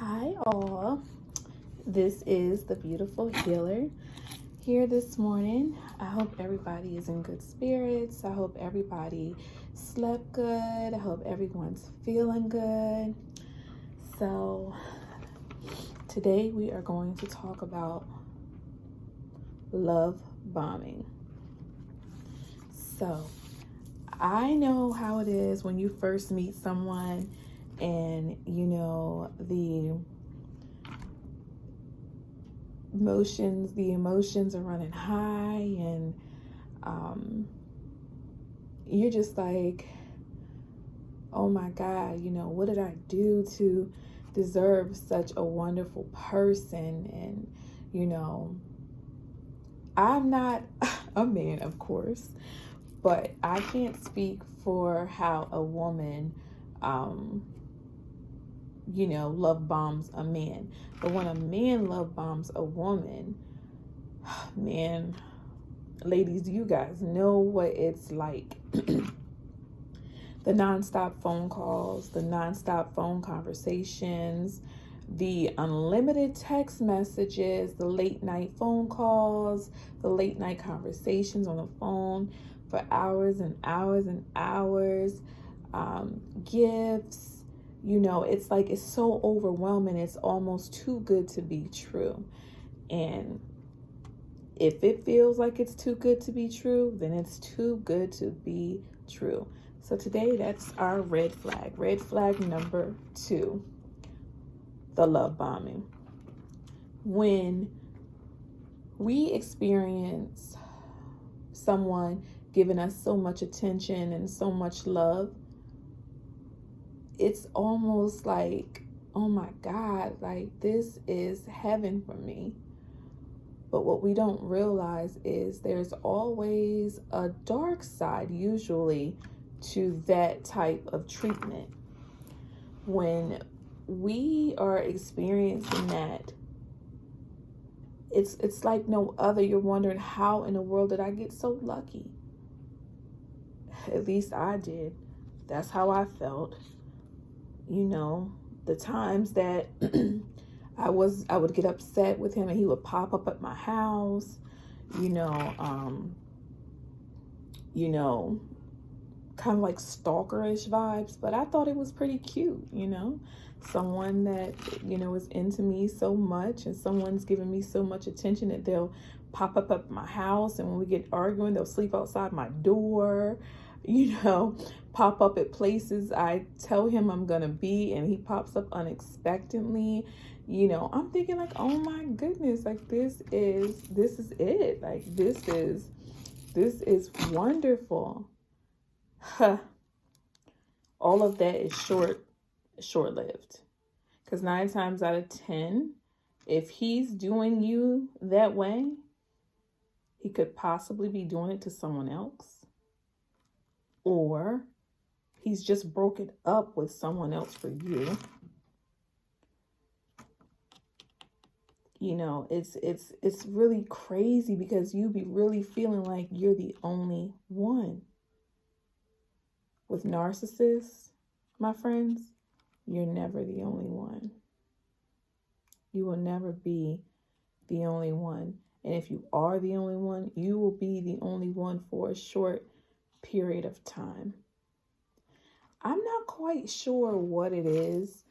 Hi all, this is the beautiful healer here this morning. I hope everybody is in good spirits. I hope everybody slept good. I hope everyone's feeling good. So today we are going to talk about love bombing. So I know how it is when you first meet someone and the emotions are running high, and you're just like, oh my God, what did I do to deserve such a wonderful person? And I'm not a man, of course, but I can't speak for how a woman love bombs a man. But when a man love bombs a woman, man, ladies, you guys know what it's like. The nonstop phone calls, the nonstop phone conversations, the unlimited text messages, the late night phone calls, the late night conversations on the phone for hours and hours and hours, gifts. It's like, it's so overwhelming. It's almost too good to be true. And if it feels like it's too good to be true, then it's too good to be true. So today, that's our red flag. Red flag number 2, the love bombing. When we experience someone giving us so much attention and so much love, it's almost like, oh my God, like this is heaven for me. But what we don't realize is there's always a dark side, usually, to that type of treatment. When we are experiencing that, it's like no other. You're wondering, how in the world did I get so lucky? At least I did. That's how I felt. The times that I would get upset with him and he would pop up at my house, kind of like stalkerish vibes, but I thought it was pretty cute, someone that, is into me so much, and someone's giving me so much attention that they'll pop up at my house, and when we get arguing, they'll sleep outside my door, pop up at places I tell him I'm gonna be, and he pops up unexpectedly. I'm thinking like, oh my goodness, like this is it. Like this is wonderful. Huh. All of that is short-lived. Because 9 times out of 10, if he's doing you that way, he could possibly be doing it to someone else. Or he's just broken up with someone else for you. It's really crazy, because you be really feeling like you're the only one. With narcissists, my friends, you're never the only one. You will never be the only one. And if you are the only one, you will be the only one for a short period of time. I'm not quite sure what it is.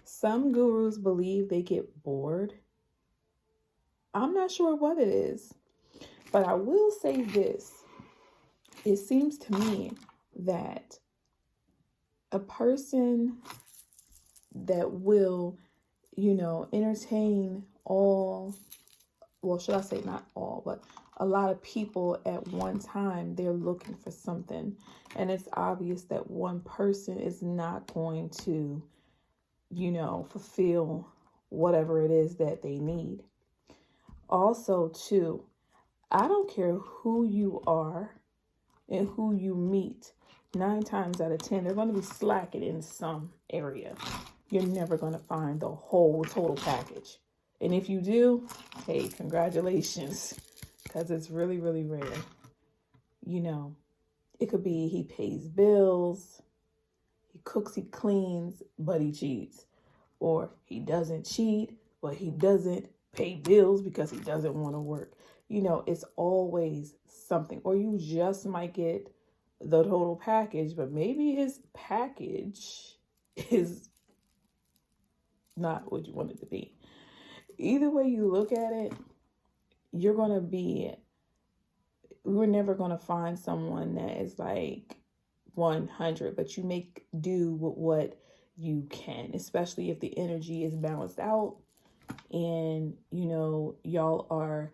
Some gurus believe they get bored. I'm not sure what it is. But I will say this. It seems to me that a person that will, entertain all, well, should I say not all, but a lot of people at one time, they're looking for something. And it's obvious that one person is not going to, fulfill whatever it is that they need. Also, too, I don't care who you are and who you meet. 9 times out of 10, they're going to be slacking in some area. You're never going to find the whole total package. And if you do, hey, congratulations, because it's really, really rare. It could be he pays bills, he cooks, he cleans, but he cheats. or he doesn't cheat, but he doesn't pay bills because he doesn't want to work. You know, it's always something. Or you just might get the total package, but maybe his package is not what you want it to be. Either way you look at it, we're never going to find someone that is like 100, but you make do with what you can, especially if the energy is balanced out and, you know, y'all are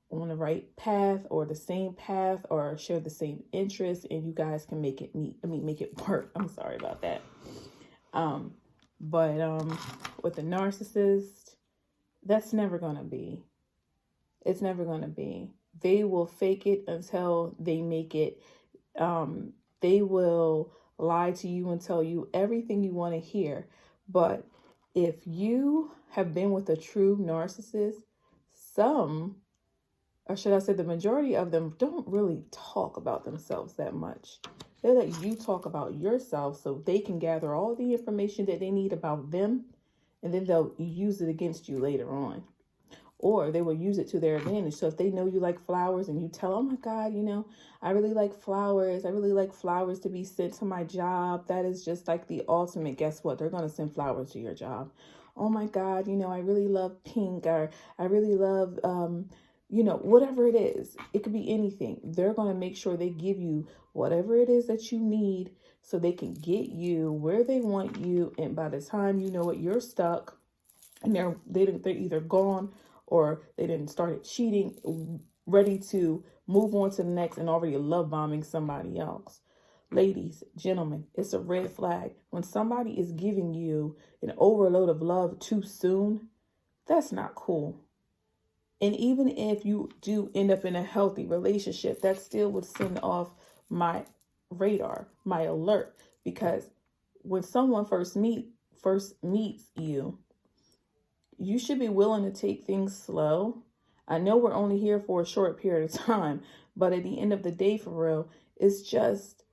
on the right path or the same path or share the same interests, and you guys can make it make it work. I'm sorry about that. But with the narcissist, that's never going to be. It's never going to be. They will fake it until they make it. They will lie to you and tell you everything you want to hear. But if you have been with a true narcissist, or should I say the majority of them, don't really talk about themselves that much. They let you talk about yourself so they can gather all the information that they need about them, and then they'll use it against you later on. Or they will use it to their advantage. So if they know you like flowers and you tell, oh my God, you know, I really like flowers. I really like flowers to be sent to my job. That is just like the ultimate. Guess what? They're going to send flowers to your job. Oh my God, you know, I really love pink, or I really love, you know, whatever it is. It could be anything. They're going to make sure they give you whatever it is that you need so they can get you where they want you. And by the time you know it, you're stuck and they're either gone or they didn't start cheating, ready to move on to the next and already love bombing somebody else. Ladies, gentlemen, it's a red flag. When somebody is giving you an overload of love too soon, that's not cool. And even if you do end up in a healthy relationship, that still would send off my radar, my alert. Because when someone first meets you, you should be willing to take things slow. I know we're only here for a short period of time, but at the end of the day, for real, it's just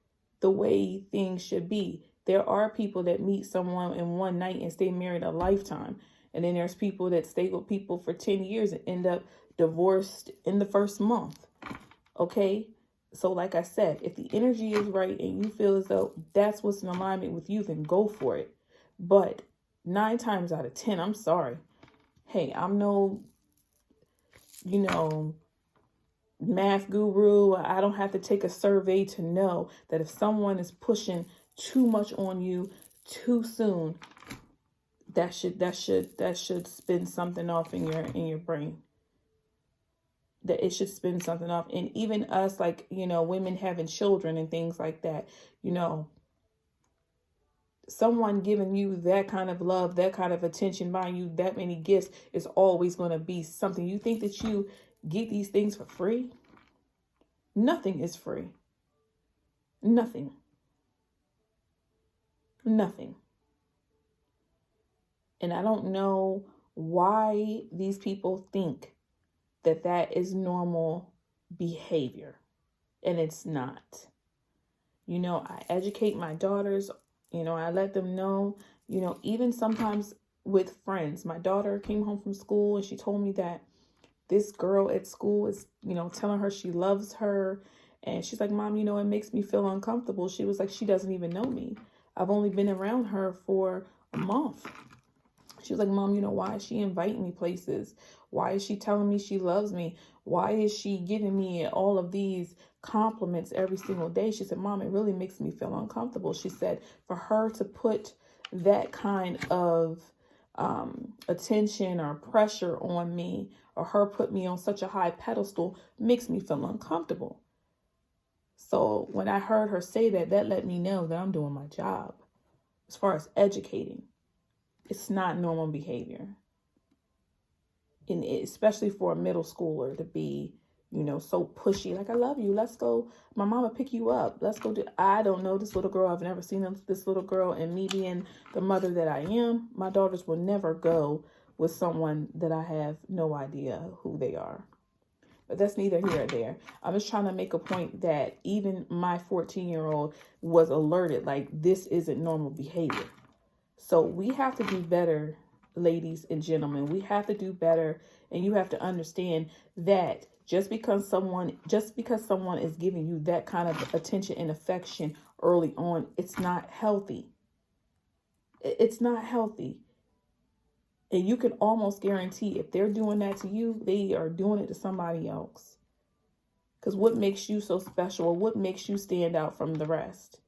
the way things should be. There are people that meet someone in one night and stay married a lifetime. And then there's people that stay with people for 10 years and end up divorced in the first month. Okay? So like I said, if the energy is right and you feel as though that's what's in alignment with you, then go for it. But 9 times out of 10, I'm sorry. Hey, I'm no, you know, math guru. I don't have to take a survey to know that if someone is pushing too much on you too soon, that should spin something off in your brain. That it should spin something off. And even us, like, you know, women having children and things like that, you know, someone giving you that kind of love, that kind of attention, buying you that many gifts is always going to be something. You think that you get these things for free? Nothing is free. Nothing. Nothing. And I don't know why these people think that that is normal behavior. And it's not. You know, I educate my daughters. You know, I let them know, you know, even sometimes with friends. My daughter came home from school and she told me that this girl at school is, you know, telling her she loves her. And she's like, Mom, you know, it makes me feel uncomfortable. She was like, she doesn't even know me. I've only been around her for a month. She was like, Mom, you know, why is she inviting me places? Why is she telling me she loves me? Why is she giving me all of these compliments every single day? She said, Mom, it really makes me feel uncomfortable. She said, for her to put that kind of attention or pressure on me, or her put me on such a high pedestal, makes me feel uncomfortable. So when I heard her say that, that let me know that I'm doing my job as far as educating. It's not normal behavior. And especially for a middle schooler to be, you know, so pushy. Like, I love you. Let's go. My mama pick you up. Let's go do. I don't know this little girl. I've never seen this little girl. And me being the mother that I am, my daughters will never go with someone that I have no idea who they are. But that's neither here or there. I'm just trying to make a point that even my 14-year-old was alerted, like, this isn't normal behavior. So we have to do better, ladies and gentlemen. We have to do better, and you have to understand that just because someone is giving you that kind of attention and affection early on, it's not healthy. It's not healthy. And you can almost guarantee if they're doing that to you, they are doing it to somebody else. Because what makes you so special, or what makes you stand out from the rest?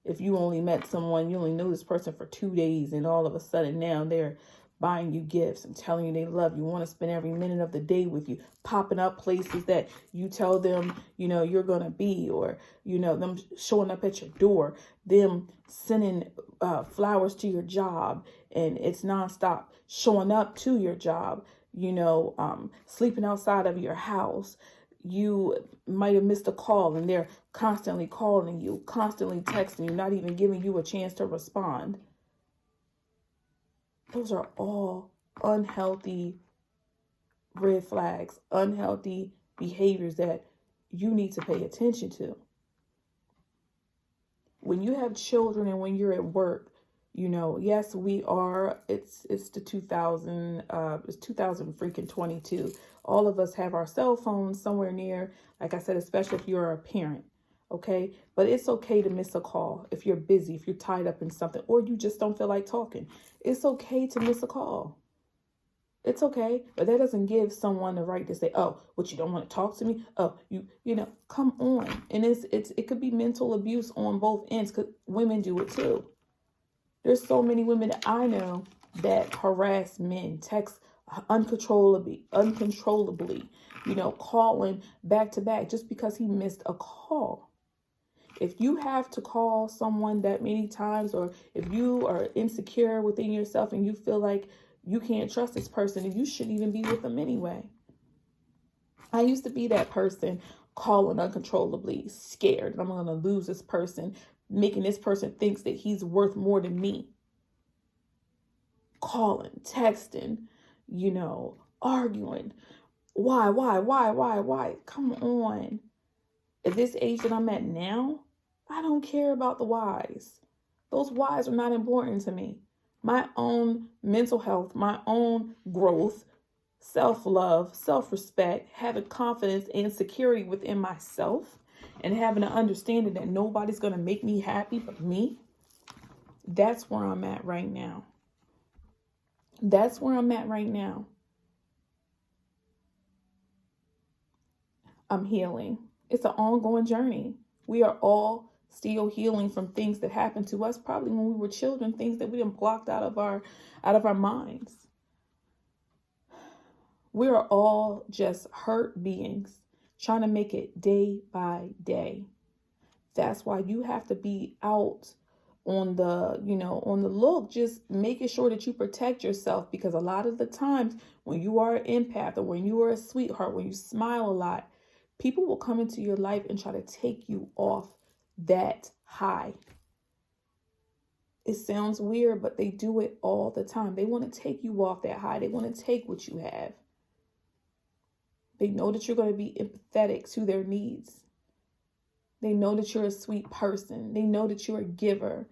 If you only met someone, you only knew this person for 2 days, and all of a sudden now they're buying you gifts and telling you they love you, want to spend every minute of the day with you, popping up places that you tell them, you're going to be, or, them showing up at your door, them sending flowers to your job, and it's nonstop, showing up to your job, sleeping outside of your house. You might have missed a call and they're constantly calling you, constantly texting you, not even giving you a chance to respond. Those are all unhealthy red flags, unhealthy behaviors that you need to pay attention to. When you have children and when you're at work, yes, we are, it's the 2022. All of us have our cell phones somewhere near, like I said, especially if you're a parent. Okay. But it's okay to miss a call if you're busy, if you're tied up in something, or you just don't feel like talking. It's okay to miss a call. It's okay. But that doesn't give someone the right to say, oh, what, you don't want to talk to me? Oh, come on. And it could be mental abuse on both ends, because women do it too. There's so many women that I know that harass men, text uncontrollably, calling back to back just because he missed a call. If you have to call someone that many times, or if you are insecure within yourself and you feel like you can't trust this person, and you shouldn't even be with them anyway. I used to be that person calling uncontrollably, scared that I'm going to lose this person, making this person thinks that he's worth more than me. Calling, texting, arguing. Why? Come on. At this age that I'm at now, I don't care about the whys. Those whys are not important to me. My own mental health, my own growth, self-love, self-respect, having confidence and security within myself, and having an understanding that nobody's going to make me happy but me. That's where I'm at right now. That's where I'm at right now. I'm healing. It's an ongoing journey. We are all still healing from things that happened to us probably when we were children, things that we done blocked out of our minds. We are all just hurt beings trying to make it day by day. That's why you have to be out on the, on the look, just making sure that you protect yourself, because a lot of the times when you are an empath, or when you are a sweetheart, when you smile a lot, people will come into your life and try to take you off that high. It sounds weird, but they do it all the time. They want to take you off that high. They want to take what you have. They know that you're going to be empathetic to their needs. They know that you're a sweet person. They know that you're a giver.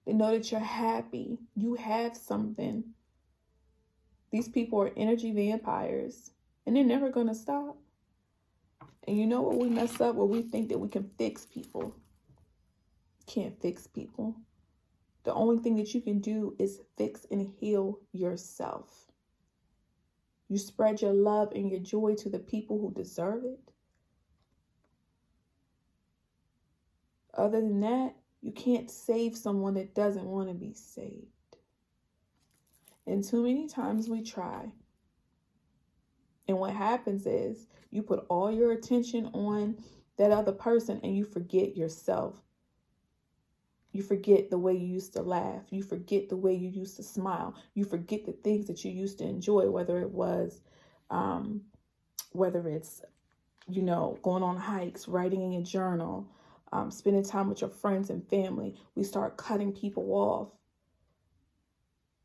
They know that you're happy. You have something. These people are energy vampires, and they're never going to stop. And you know what we mess up? Where we think that we can fix people. Can't fix people. The only thing that you can do is fix and heal yourself. You spread your love and your joy to the people who deserve it. Other than that, you can't save someone that doesn't want to be saved. And too many times we try. And what happens is you put all your attention on that other person and you forget yourself. You forget the way you used to laugh. You forget the way you used to smile. You forget the things that you used to enjoy, whether it's, going on hikes, writing in your journal, spending time with your friends and family. We start cutting people off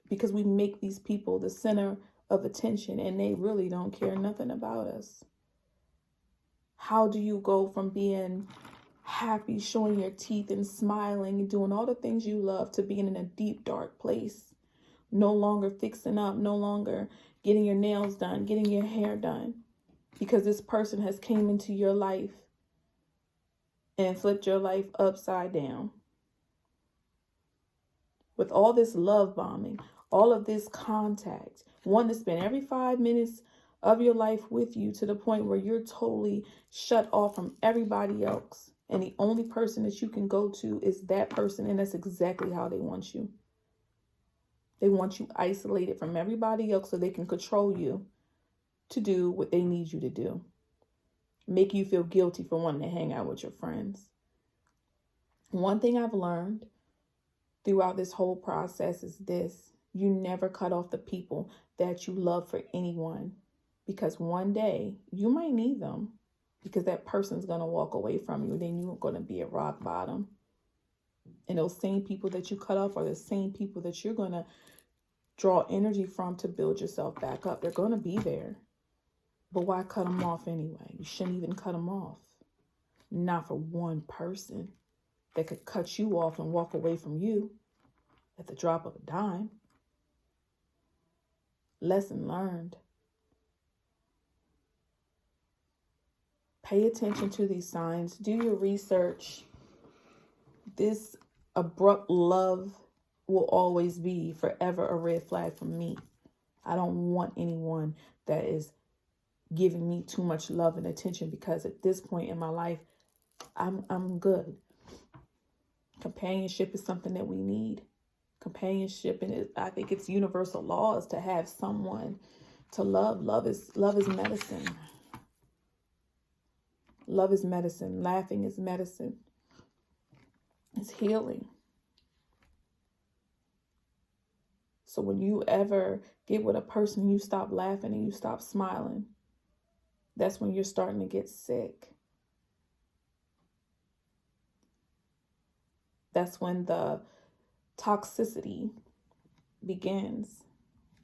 because we make these people the center of attention, and they really don't care nothing about us. How do you go from being happy, showing your teeth and smiling and doing all the things you love, to being in a deep, dark place. No longer fixing up, no longer getting your nails done, getting your hair done, because this person has came into your life and flipped your life upside down. With all this love bombing, all of this contact, one to spend every 5 minutes of your life with you, to the point where you're totally shut off from everybody else. And the only person that you can go to is that person. And that's exactly how they want you. They want you isolated from everybody else so they can control you to do what they need you to do. Make you feel guilty for wanting to hang out with your friends. One thing I've learned throughout this whole process is this: you never cut off the people that you love for anyone, because one day you might need them, because that person's going to walk away from you. Then you're going to be at rock bottom. And those same people that you cut off are the same people that you're going to draw energy from to build yourself back up. They're going to be there. But why cut them off anyway? You shouldn't even cut them off. Not for one person that could cut you off and walk away from you at the drop of a dime. Lesson learned. Pay attention to these signs. Do your research. This abrupt love will always be forever a red flag for me. I don't want anyone that is giving me too much love and attention, because at this point in my life, I'm good. Companionship is something that we need. Companionship, and I think it's universal laws to have someone to love. Love is medicine. Love is medicine. Laughing is medicine. It's healing. So when you ever get with a person and you stop laughing and you stop smiling, that's when you're starting to get sick. That's when the toxicity begins,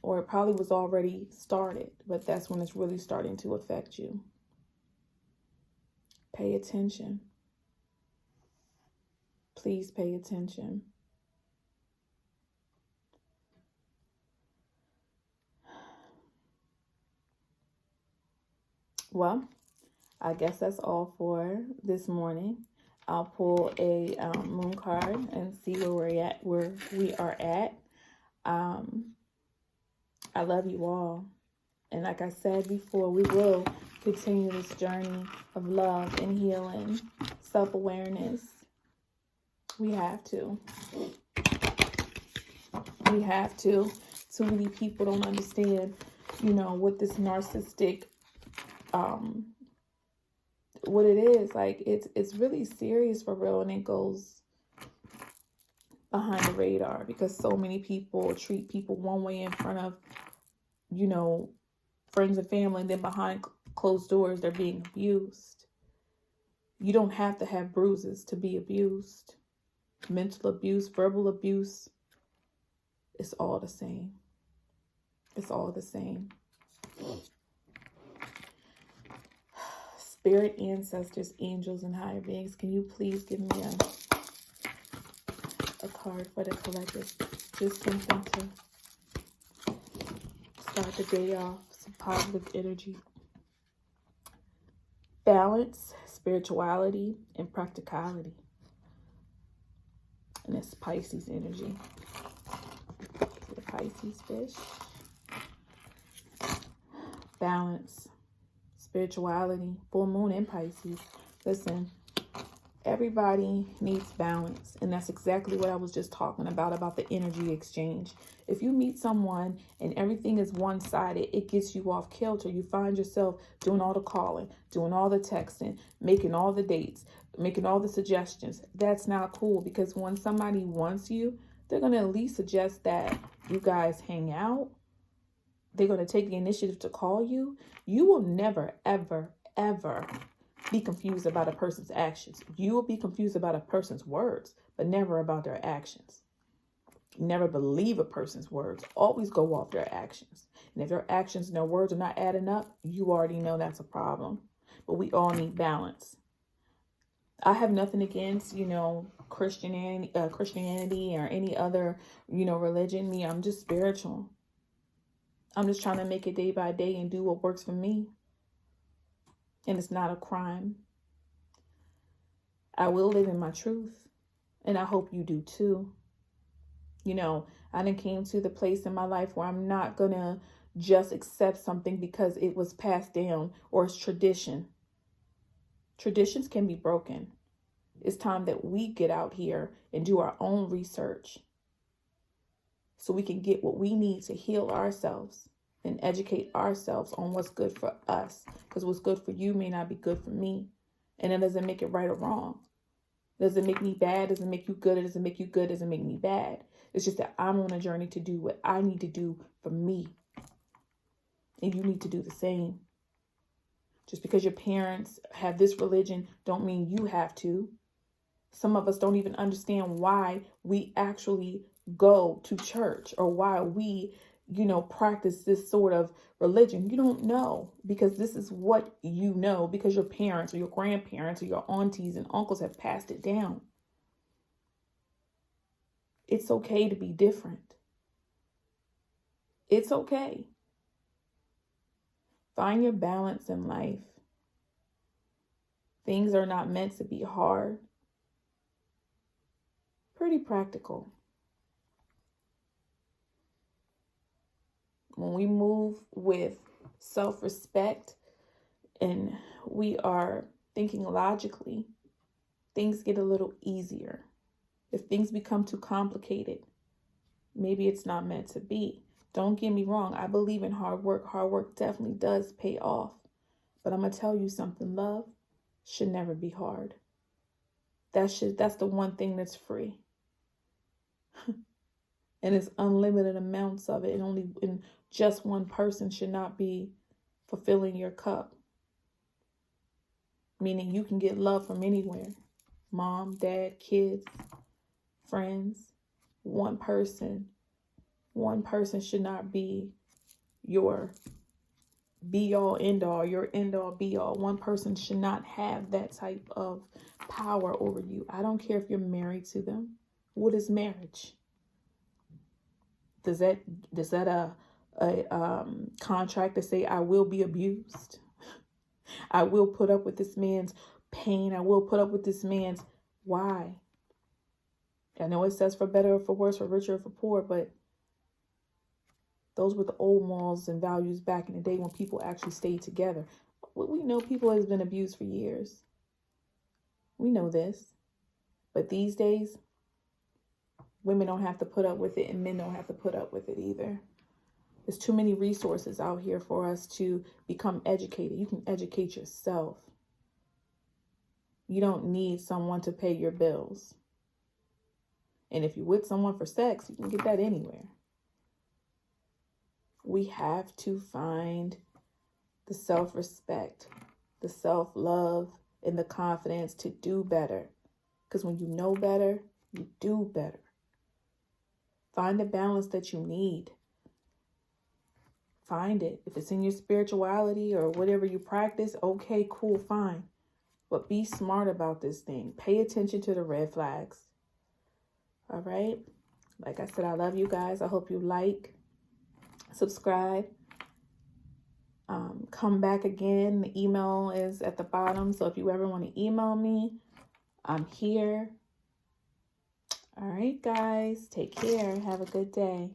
or it probably was already started, but that's when it's really starting to affect you. Pay attention. Please pay attention. Well, I guess that's all for this morning. I'll pull a moon card and see where we are at. I love you all. And like I said before, we will continue this journey of love and healing, self-awareness. We have to. We have to. Too many people don't understand, what this narcissistic, what it is. Like, it's really serious for real, and it goes behind the radar, because so many people treat people one way in front of, friends and family, and then behind closed doors, they're being abused. You don't have to have bruises to be abused. Mental abuse, verbal abuse, it's all the same. It's all the same. Spirit, ancestors, angels, and higher beings, can you please give me a card for the collective? Just something to start the day off. Some positive energy. Balance, spirituality, and practicality. And it's Pisces energy. The Pisces fish. Balance, spirituality, full moon in Pisces. Listen, everybody needs balance. And that's exactly what I was just talking about the energy exchange. If you meet someone and everything is one-sided, it gets you off kilter. You find yourself doing all the calling, doing all the texting, making all the dates, making all the suggestions. That's not cool, because when somebody wants you, they're going to at least suggest that you guys hang out. They're going to take the initiative to call you. You will never, ever, ever be confused about a person's actions. You will be confused about a person's words, but never about their actions. Never believe a person's words. Always go off their actions. And if their actions and their words are not adding up, you already know that's a problem. But we all need balance. I have nothing against, Christianity or any other, religion. Me, I'm just spiritual. I'm just trying to make it day by day and do what works for me. And it's not a crime. I will live in my truth. And I hope you do too. I done came to the place in my life where I'm not going to just accept something because it was passed down or it's tradition. Traditions can be broken. It's time that we get out here and do our own research so we can get what we need to heal ourselves and educate ourselves on what's good for us. Because what's good for you may not be good for me. And it doesn't make it right or wrong. Does it make me bad? Does it make you good? It doesn't make you good. Does it make me bad? It's just that I'm on a journey to do what I need to do for me. And you need to do the same. Just because your parents have this religion don't mean you have to. Some of us don't even understand why we actually go to church or why we, practice this sort of religion. You don't know because this is what you know because your parents or your grandparents or your aunties and uncles have passed it down. It's okay to be different. It's okay. Find your balance in life. Things are not meant to be hard. Pretty practical. When we move with self-respect and we are thinking logically, things get a little easier. If things become too complicated, maybe it's not meant to be. Don't get me wrong. I believe in hard work. Hard work definitely does pay off. But I'm going to tell you something. Love should never be hard. That's the one thing that's free. And it's unlimited amounts of it. And just one person should not be fulfilling your cup. Meaning you can get love from anywhere. Mom, dad, kids, friends. One person should not be your be all end all, your end all be all. One person should not have that type of power over you. I don't care if you're married to them. What is marriage? Does that a contract to say I will be abused? I will put up with this man's pain. I will put up with this man's why? I know it says for better or for worse, for richer or for poor, but those were the old morals and values back in the day when people actually stayed together. We know people has been abused for years. We know this. But these days, women don't have to put up with it and men don't have to put up with it either. There's too many resources out here for us to become educated. You can educate yourself. You don't need someone to pay your bills. And if you're with someone for sex, you can get that anywhere. We have to find the self-respect, the self-love, and the confidence to do better. Because when you know better, you do better. Find the balance that you need. Find it. If it's in your spirituality or whatever you practice, okay, cool, fine. But be smart about this thing. Pay attention to the red flags. All right? Like I said, I love you guys. I hope you like, subscribe. Come back again. The email is at the bottom. So if you ever want to email me, I'm here. All right, guys. Take care. Have a good day.